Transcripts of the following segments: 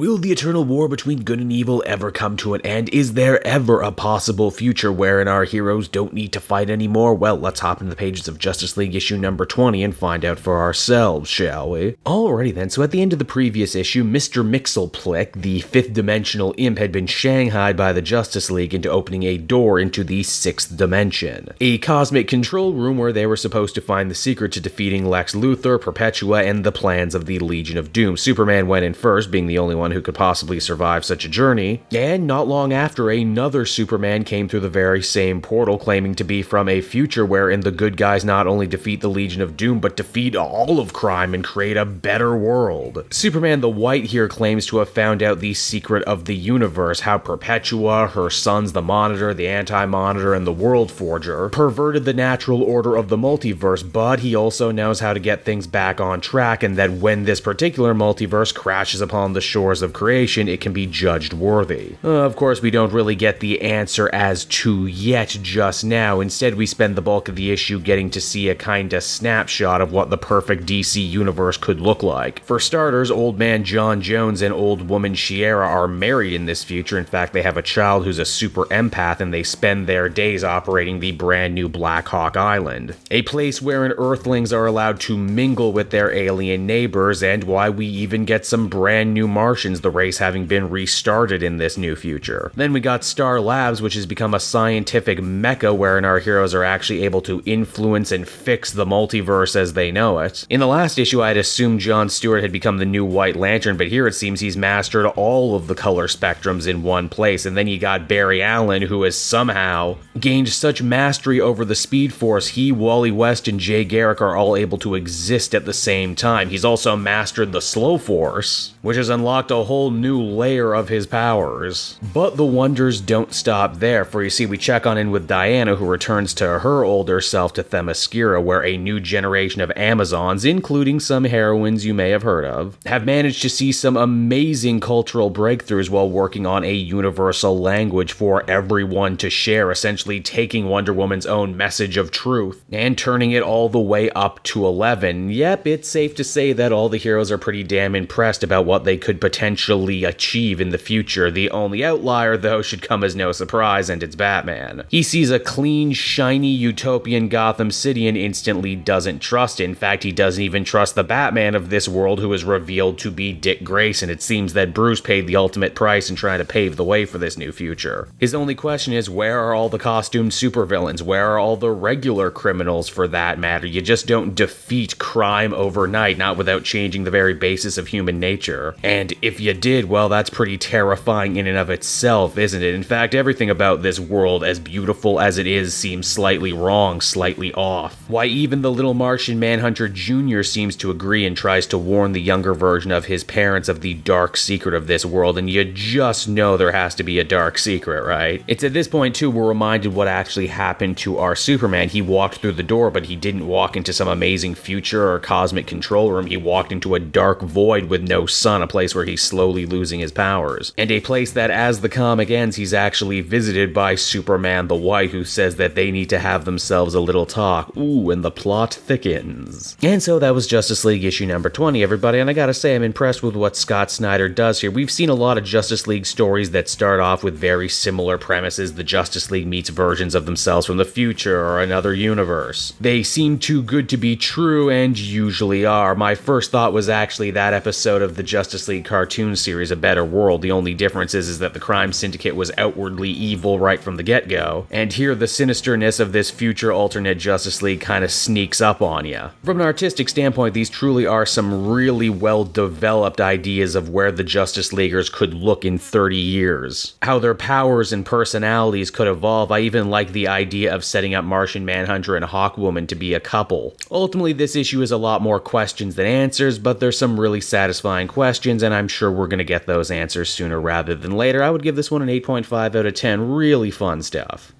Will the eternal war between good and evil ever come to an end? Is there ever a possible future wherein our heroes don't need to fight anymore? Well, let's hop into the pages of Justice League issue number 20 and find out for ourselves, shall we? Alrighty then, so at the end of the previous issue, Mr. Mxyzptlk, the fifth-dimensional imp, had been shanghaied by the Justice League into opening a door into the sixth dimension. A cosmic control room where they were supposed to find the secret to defeating Lex Luthor, Perpetua, and the plans of the Legion of Doom. Superman went in first, being the only one who could possibly survive such a journey, and not long after, another Superman came through the very same portal, claiming to be from a future wherein the good guys not only defeat the Legion of Doom, but defeat all of crime and create a better world. Superman the White here claims to have found out the secret of the universe, how Perpetua, her sons the Monitor, the Anti-Monitor, and the World Forger perverted the natural order of the multiverse, but he also knows how to get things back on track, and that when this particular multiverse crashes upon the shores of creation, it can be judged worthy. Of course, we don't really get the answer as to yet just now. Instead, we spend the bulk of the issue getting to see a kinda snapshot of what the perfect DC universe could look like. For starters, Old Man John Jones and Old Woman Shiera are married in this future. In fact, they have a child who's a super empath, and they spend their days operating the brand new Black Hawk Island, a place wherein Earthlings are allowed to mingle with their alien neighbors, and why we even get some brand new Martians, the race having been restarted in this new future. Then we got Star Labs, which has become a scientific mecca wherein our heroes are actually able to influence and fix the multiverse as they know it. In the last issue, I had assumed John Stewart had become the new White Lantern, but here it seems he's mastered all of the color spectrums in one place. And then you got Barry Allen, who has somehow gained such mastery over the Speed Force, he, Wally West, and Jay Garrick are all able to exist at the same time. He's also mastered the Slow Force, which has unlocked a whole new layer of his powers. But the wonders don't stop there, for you see, we check on in with Diana, who returns to her older self to Themyscira, where a new generation of Amazons, including some heroines you may have heard of, have managed to see some amazing cultural breakthroughs while working on a universal language for everyone to share, essentially taking Wonder Woman's own message of truth and turning it all the way up to 11. Yep, it's safe to say that all the heroes are pretty damn impressed about what they could potentially achieve in the future. The only outlier, though, should come as no surprise, and it's Batman. He sees a clean, shiny, utopian Gotham City and instantly doesn't trust it. In fact, he doesn't even trust the Batman of this world, who is revealed to be Dick Grayson. It seems that Bruce paid the ultimate price in trying to pave the way for this new future. His only question is, where are all the costumed supervillains? Where are all the regular criminals, for that matter? You just don't defeat crime overnight, not without changing the very basis of human nature. And if you did, well, that's pretty terrifying in and of itself, isn't it? In fact, everything about this world, as beautiful as it is, seems slightly wrong, slightly off. Why, even the little Martian Manhunter Jr. seems to agree and tries to warn the younger version of his parents of the dark secret of this world, and you just know there has to be a dark secret, right? It's at this point, too, we're reminded what actually happened to our Superman. He walked through the door, but he didn't walk into some amazing future or cosmic control room. He walked into a dark void with no sun, a place where he's slowly losing his powers. And a place that, as the comic ends, he's actually visited by Superman the White, who says that they need to have themselves a little talk. Ooh, and the plot thickens. And so that was Justice League issue number 20, everybody, and I gotta say, I'm impressed with what Scott Snyder does here. We've seen a lot of Justice League stories that start off with very similar premises. The Justice League meets versions of themselves from the future or another universe. They seem too good to be true, and usually are. My first thought was actually that episode of the Justice League cartoon series, A Better World. The only difference is that the crime syndicate was outwardly evil right from the get-go, and here the sinisterness of this future alternate Justice League kind of sneaks up on you. From an artistic standpoint, these truly are some really well-developed ideas of where the Justice Leaguers could look in 30 years. How their powers and personalities could evolve. I even like the idea of setting up Martian Manhunter and Hawkwoman to be a couple. Ultimately, this issue is a lot more questions than answers, but there's some really satisfying questions, and I'm sure we're going to get those answers sooner rather than later. I would give this one an 8.5 out of 10. Really fun stuff.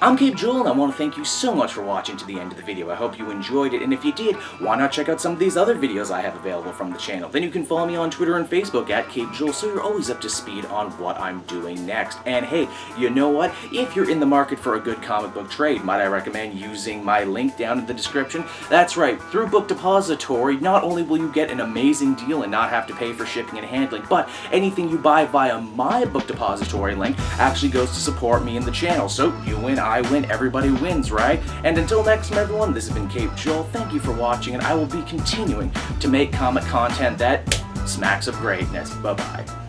I'm Cape Jewel, and I want to thank you so much for watching to the end of the video. I hope you enjoyed it, and if you did, why not check out some of these other videos I have available from the channel. Then you can follow me on Twitter and Facebook at Cape Jewel, so you're always up to speed on what I'm doing next. And hey, you know what? If you're in the market for a good comic book trade, might I recommend using my link down in the description? That's right, through Book Depository, not only will you get an amazing deal and not have to pay for shipping and handling, but anything you buy via my Book Depository link actually goes to support me and the channel. So you win, I win, everybody wins, right? And until next time, everyone, this has been Cape Joel. Thank you for watching, and I will be continuing to make comic content that smacks of greatness. Bye-bye.